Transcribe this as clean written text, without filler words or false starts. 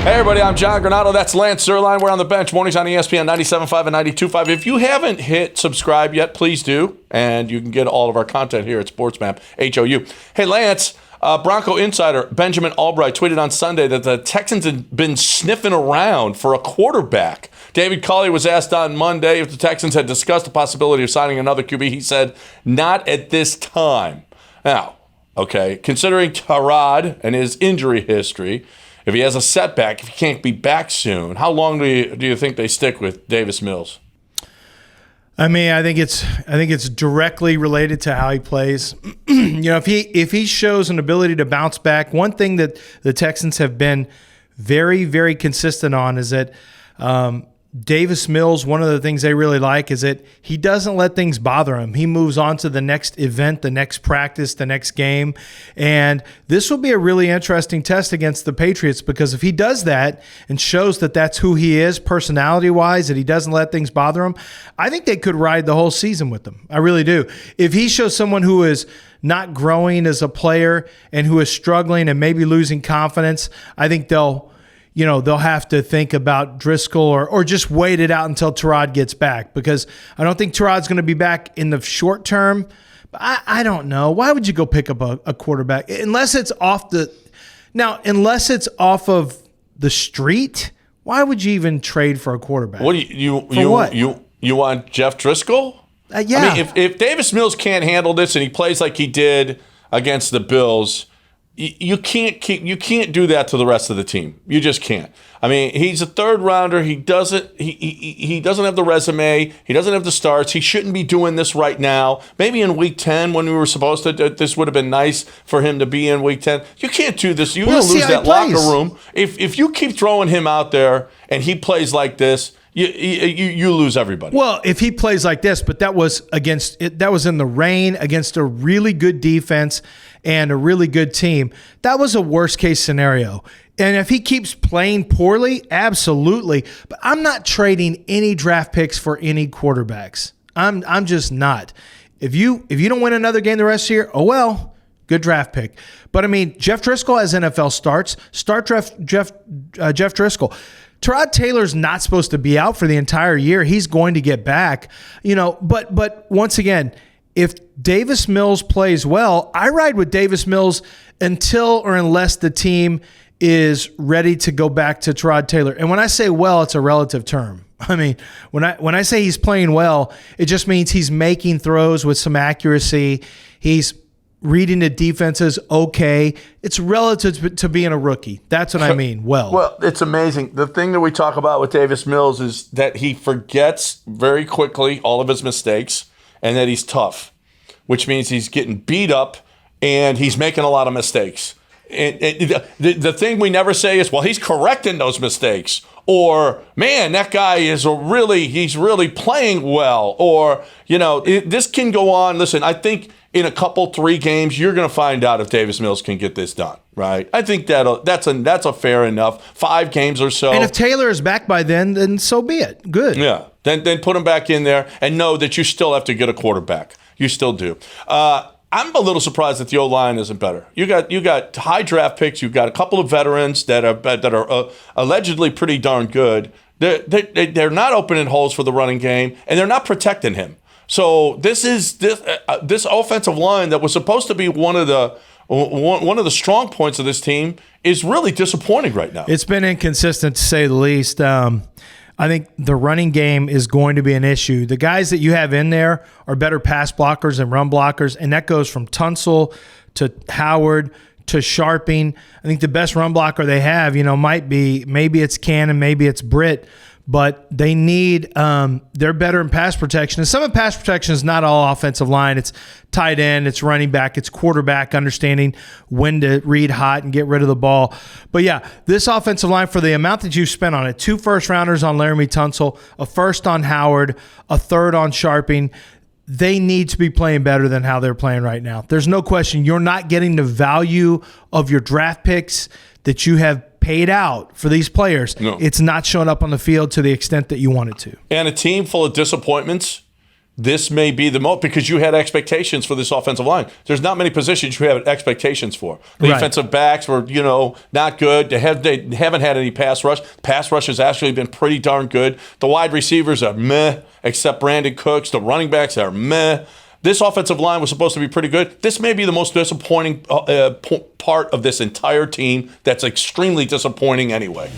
Hey everybody, I'm John Granato. That's Lance Zierlein. We're on the bench. Mornings on ESPN 97.5 and 92.5. If you haven't hit subscribe yet, please do. And you can get all of our content here at SportsMap, HOU. Hey Lance, Bronco insider Benjamin Albright tweeted on Sunday that the Texans had been sniffing around for a quarterback. David Culley was asked on Monday if the Texans had discussed the possibility of signing another QB. He said, not at this time. Now, okay, considering Tyrod and his injury history, if he has a setback, if he can't be back soon, how long do you think they stick with Davis Mills? I mean, I think it's directly related to how he plays. If he shows an ability to bounce back, one thing that the Texans have been very, very consistent on is that Davis Mills, one of the things they really like is that he doesn't let things bother him. He moves on to the next event, the next practice, the next game. And this will be a really interesting test against the Patriots because if he does that and shows that that's who he is personality-wise, that he doesn't let things bother him, I think they could ride the whole season with him. I really do. If he shows someone who is not growing as a player and who is struggling and maybe losing confidence, I think they'll have to think about Driscoll or just wait it out until Tyrod gets back because I don't think Tyrod's going to be back in the short term. But I don't know. Why would you go pick up a quarterback unless it's off of the street? Why would you even trade for a quarterback? What do you want Jeff Driscoll? Yeah. I mean, if Davis Mills can't handle this and he plays like he did against the Bills, you can't do that to the rest of the team. You just can't. I mean, he's a third rounder. He doesn't have the resume. He doesn't have the starts. He shouldn't be doing this right now. Maybe in week 10 when we were supposed to, this would have been nice for him to be in week 10. You can't do this. You're going to lose that locker room. If you keep throwing him out there and he plays like this, you lose everybody. Well, if he plays like this, but that was in the rain against a really good defense and a really good team. That was a worst case scenario. And if he keeps playing poorly, absolutely. But I'm not trading any draft picks for any quarterbacks. I'm just not. If you don't win another game the rest of the year, oh well, good draft pick. But I mean, Jeff Driscoll has NFL starts. Start Jeff Driscoll. Tyrod Taylor's not supposed to be out for the entire year. He's going to get back, but once again, if Davis Mills plays well, I ride with Davis Mills until or unless the team is ready to go back to Tyrod Taylor. And when I say well, it's a relative term. I mean, when I say he's playing well, it just means he's making throws with some accuracy. He's reading the defenses okay. It's relative to being a rookie. That's what I mean. Well, it's amazing. The thing that we talk about with Davis Mills is that he forgets very quickly all of his mistakes and that he's tough, which means he's getting beat up and he's making a lot of mistakes. And the thing we never say is, well, he's correcting those mistakes, or man, that guy he's really playing well, or this can go on. Listen, I think in a couple 3 games you're going to find out if Davis Mills can get this done, right? I think that's a fair enough 5 games or so. And if Taylor is back by then so be it. Good. Yeah. Then put him back in there and know that you still have to get a quarterback. You still do. I'm a little surprised that the O-line isn't better. You got high draft picks. You've got a couple of veterans that are allegedly pretty darn good. They're not opening holes for the running game, and they're not protecting him. So this offensive line that was supposed to be one of the strong points of this team is really disappointing right now. It's been inconsistent to say the least. I think the running game is going to be an issue. The guys that you have in there are better pass blockers and run blockers, and that goes from Tunsil to Howard to Sharping. I think the best run blocker they have, maybe it's Cannon, maybe it's Britt, but they need they're better in pass protection. And some of pass protection is not all offensive line. It's tight end, it's running back, it's quarterback, understanding when to read hot and get rid of the ball. But yeah, this offensive line, for the amount that you spent on it, 2 first-rounders on Laramie Tunsil, a first on Howard, a third on Sharping, they need to be playing better than how they're playing right now. There's no question you're not getting the value of your draft picks that you have paid out for these players. No. It's not showing up on the field to the extent that you want it to. And a team full of disappointments this may be the most, because you had expectations for this offensive line. There's not many positions you have expectations for. The defensive backs were, not good. They haven't had any pass rush. Pass rush has actually been pretty darn good. The wide receivers are meh, except Brandon Cooks. The running backs are meh. This offensive line was supposed to be pretty good. This may be the most disappointing part of this entire team. That's extremely disappointing anyway.